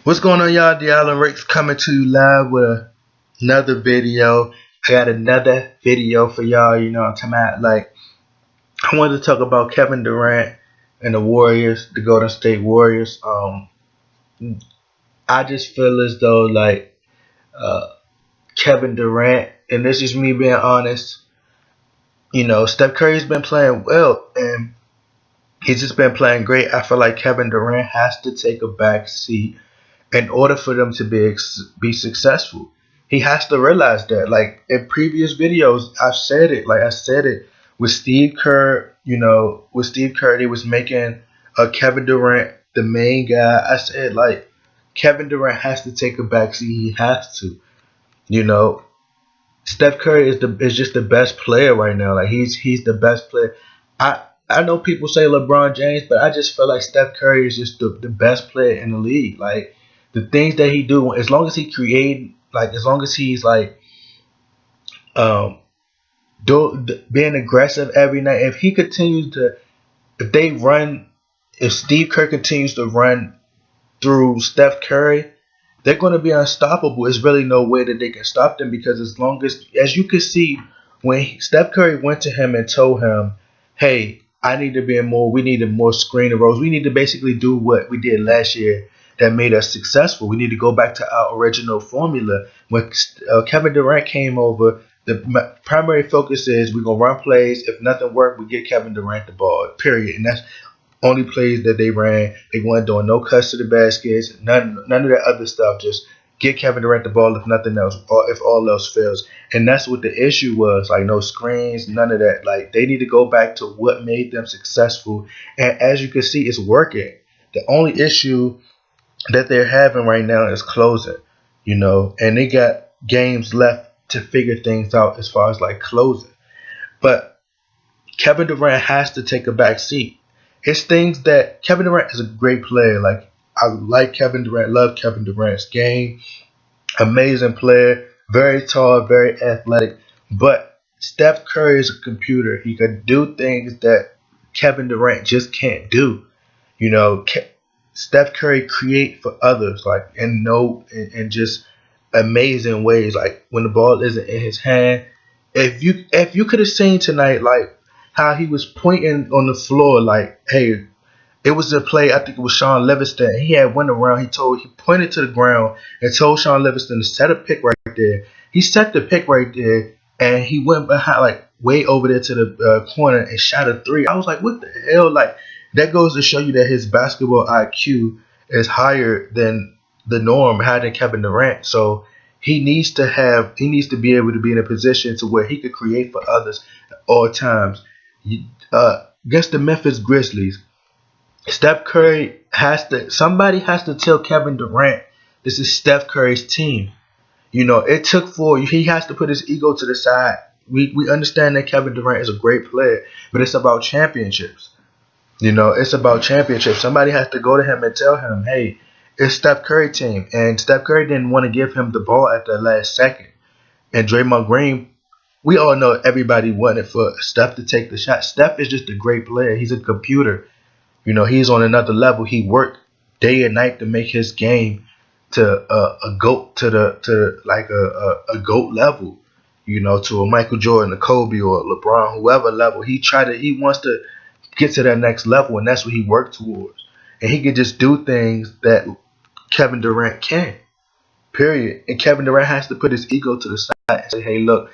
What's going on, y'all? The Allen Ricks coming to you live with another video. I got another video for y'all. You know, I'm talking about, like, I wanted to talk about Kevin Durant and the Warriors, the Golden State Warriors. I just feel as though, like, Kevin Durant, and this is me being honest, you know, Steph Curry's been playing well, and he's just been playing great. I feel like Kevin Durant has to take a back seat in order for them to be successful. He has to realize that. Like, in previous videos, I've said it. Like, I said it with Steve Kerr. You know, with Steve Kerr, they was making Kevin Durant the main guy. I said, like, Kevin Durant has to take a backseat. He has to. You know, Steph Curry is just the best player right now. Like, he's the best player. I know people say LeBron James, but I just feel like Steph Curry is just the best player in the league. Like, the things that he do, as long as he create, like, as long as he's like being aggressive every night. If he continues to, if Steve Kerr continues to run through Steph Curry, they're going to be unstoppable. There's really no way that they can stop them, because as you can see, when Steph Curry went to him and told him, hey, we needed more screen and rolls. We need to basically do what we did last year that made us successful. We need to go back to our original formula. When Kevin Durant came over, the primary focus is we're going to run plays. If nothing worked, we get Kevin Durant the ball, period. And that's only plays that they ran. They weren't doing no cuts to the baskets, none of that other stuff. Just get Kevin Durant the ball if nothing else, or if all else fails. And that's what the issue was. Like, no screens, none of that. Like, they need to go back to what made them successful. And as you can see, it's working. The only issue that they're having right now is closing, you know, and they got games left to figure things out as far as like closing. But Kevin Durant has to take a back seat. It's things that Kevin Durant is a great player. Like, I like Kevin Durant, love Kevin Durant's game, amazing player, very tall, very athletic. But Steph Curry is a computer. He can do things that Kevin Durant just can't do. You know, Steph Curry create for others, like, in just amazing ways. Like, when the ball isn't in his hand, if you could have seen tonight, like, how he was pointing on the floor, like, hey, it was a play. I think it was Sean Livingston. He had went around. He pointed to the ground and told Sean Livingston to set a pick right there. He set the pick right there, and he went behind, like, way over there to the corner and shot a three. I was like, what the hell? Like, that goes to show you that his basketball IQ is higher than the norm, higher than Kevin Durant. So he needs to be able to be in a position to where he could create for others at all times. Against the Memphis Grizzlies, Steph Curry somebody has to tell Kevin Durant this is Steph Curry's team. You know, he has to put his ego to the side. We understand that Kevin Durant is a great player, but it's about championships. You know, it's about championships. Somebody has to go to him and tell him, hey, it's Steph Curry team. And Steph Curry didn't want to give him the ball at the last second. And Draymond Green, we all know everybody wanted for Steph to take the shot. Steph is just a great player. He's a computer. You know, he's on another level. He worked day and night to make his game to a GOAT, a GOAT level. You know, to a Michael Jordan, a Kobe, or a LeBron, whoever level. He wants to get to that next level, and that's what he worked towards. And he could just do things that Kevin Durant can't. Period. And Kevin Durant has to put his ego to the side and say, hey, look,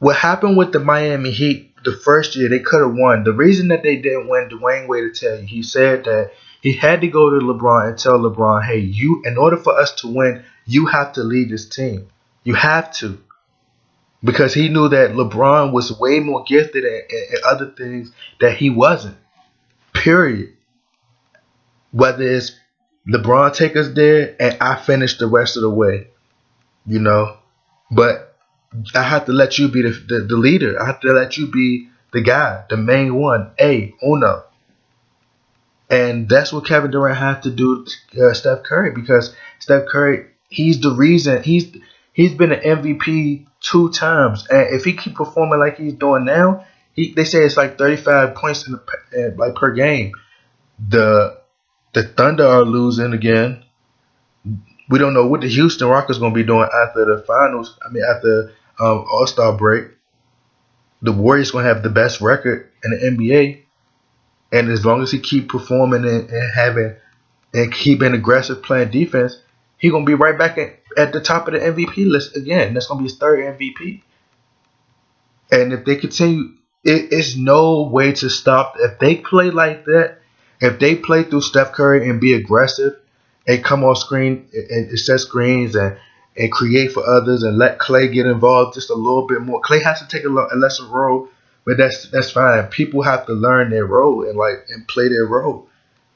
what happened with the Miami Heat the first year, they could have won. The reason that they didn't win, Dwayne Wade to tell you, he said that he had to go to LeBron and tell LeBron, hey, in order for us to win, you have to lead this team. You have to. Because he knew that LeBron was way more gifted in other things that he wasn't. Period. Whether it's LeBron take us there and I finish the rest of the way. You know. But I have to let you be the leader. I have to let you be the guy, the main one. Uno. And that's what Kevin Durant has to do to Steph Curry, because Steph Curry, he's the reason. He's been an MVP 2 times, and if he keep performing like he's doing now, they say it's like 35 points like per game. The The Thunder are losing again. We don't know what the Houston Rockets going to be doing after the finals. I mean, after All-Star break. The Warriors going to have the best record in the NBA. And as long as he keep performing and having and keeping aggressive playing defense, he gonna be right back at the top of the MVP list again. That's gonna be his third MVP. And if they continue, it's no way to stop. If they play like that, if they play through Steph Curry and be aggressive and come off screen and set screens and create for others and let Clay get involved just a little bit more. Clay has to take a lesser role, but that's fine. People have to learn their role and play their role,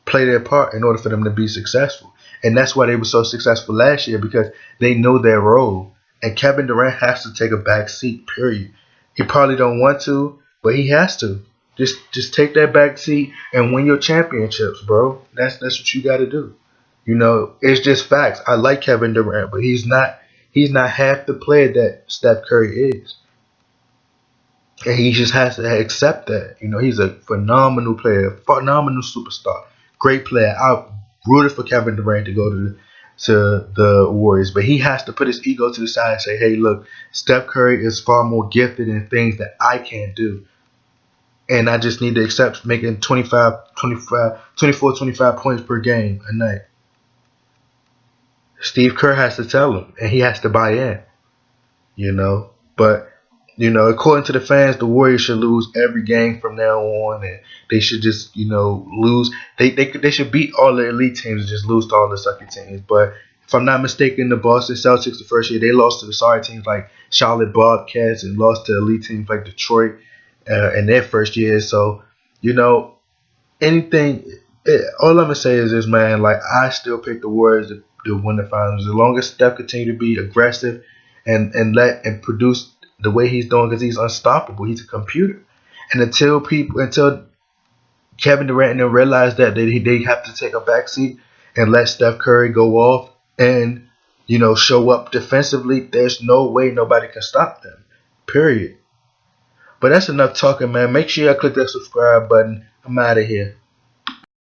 play their part in order for them to be successful. And that's why they were so successful last year, because they know their role. And Kevin Durant has to take a back seat, period. He probably don't want to, but he has to. Just take that back seat and win your championships, bro. That's what you got to do. You know, it's just facts. I like Kevin Durant, but he's not half the player that Steph Curry is. And he just has to accept that. You know, he's a phenomenal player, phenomenal superstar, great player. I rooted for Kevin Durant to go to the Warriors, but he has to put his ego to the side and say, hey, look, Steph Curry is far more gifted in things that I can't do. And I just need to accept making 24, 25 points per game a night. Steve Kerr has to tell him, and he has to buy in, you know. But, you know, according to the fans, the Warriors should lose every game from now on, and they should just, you know, lose. They should beat all the elite teams and just lose to all the sucky teams. But if I'm not mistaken, the Boston Celtics the first year, they lost to the sorry teams like Charlotte Bobcats and lost to elite teams like Detroit in their first year. So, you know, all I'm going to say is this, man, like, I still pick the Warriors to win the finals. As long as Steph continue to be aggressive and produce the way he's doing, because he's unstoppable. He's a computer. And until Kevin Durant and them realize that they have to take a backseat and let Steph Curry go off and, you know, show up defensively, there's no way nobody can stop them. Period. But that's enough talking, man. Make sure you click that subscribe button. I'm out of here.